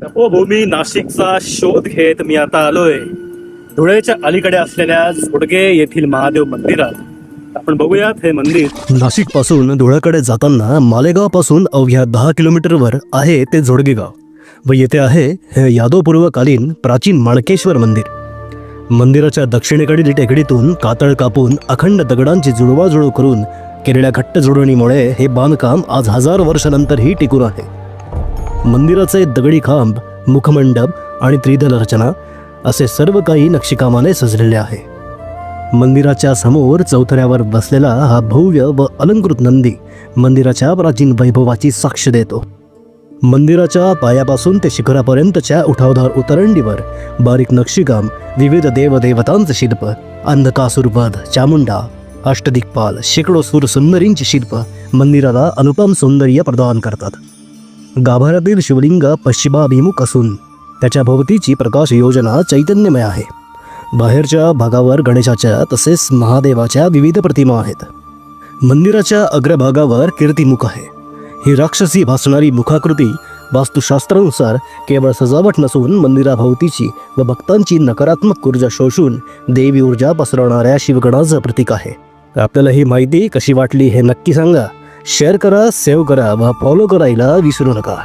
तपोभूमी नाशिकचा शोध घेत मी आता आलोय धुळेच्या अलीकडे असलेल्या जोडगे येथील महादेव मंदिरात। आपण बघूयात हे मंदिर। नाशिक पासून धुळ्याकडे जाताना मालेगाव पासून अवघ्या 10 किलोमीटरवर आहे ते जोडगे गाव व येथे आहे हे यादवपूर्वकालीन प्राचीन माणकेश्वर मंदिर। मंदिराच्या दक्षिणेकडील टेकडीतून कातळ कापून अखंड दगडांची जुळवाजुळव करून केलेल्या घट्ट जोडणीमुळे हे बांधकाम आज 1000 वर्षानंतरही टिकून आहे। मंदिराचे दगडी खांब, मुखमंडप आणि त्रिदल रचना असे सर्व काही नक्षीकामाने सजलेले आहे। मंदिराच्या समोर चौथऱ्यावर बसलेला हा भव्य व अलंकृत नंदी मंदिराच्या प्राचीन वैभवाची साक्ष देतो। मंदिराच्या पायापासून ते शिखरापर्यंतच्या उठावदार उतरंडीवर बारीक नक्षीकाम, विविध देवदेवतांचे शिल्प, अंधकासुरवध, चामुंडा, अष्टदिक्पाल, शेकडो सुरसुंदरींची शिल्प मंदिराला अनुपम सौंदर्य प्रदान करतात। गाभाऱ्यातील शिवलिंग पश्चिमाभिमुख असून त्याच्या भोवतीची प्रकाश योजना चैतन्यमय आहे। बाहेरच्या भागावर गणेशाच्या तसेच महादेवाच्या विविध प्रतिमा आहेत। मंदिराच्या अग्रभागावर कीर्तिमुख आहे। ही राक्षसी भासणारी मुखाकृती वास्तुशास्त्रानुसार केवळ सजावट नसून मंदिराभोवतीची व भक्तांची नकारात्मक ऊर्जा शोषून देवी ऊर्जा पसरवणाऱ्या शिवगणाचं प्रतीक आहे। आपल्याला ही माहिती कशी वाटली हे नक्की सांगा। शेअर करा, सेव्ह करा व फॉलो करायला विसरू नका।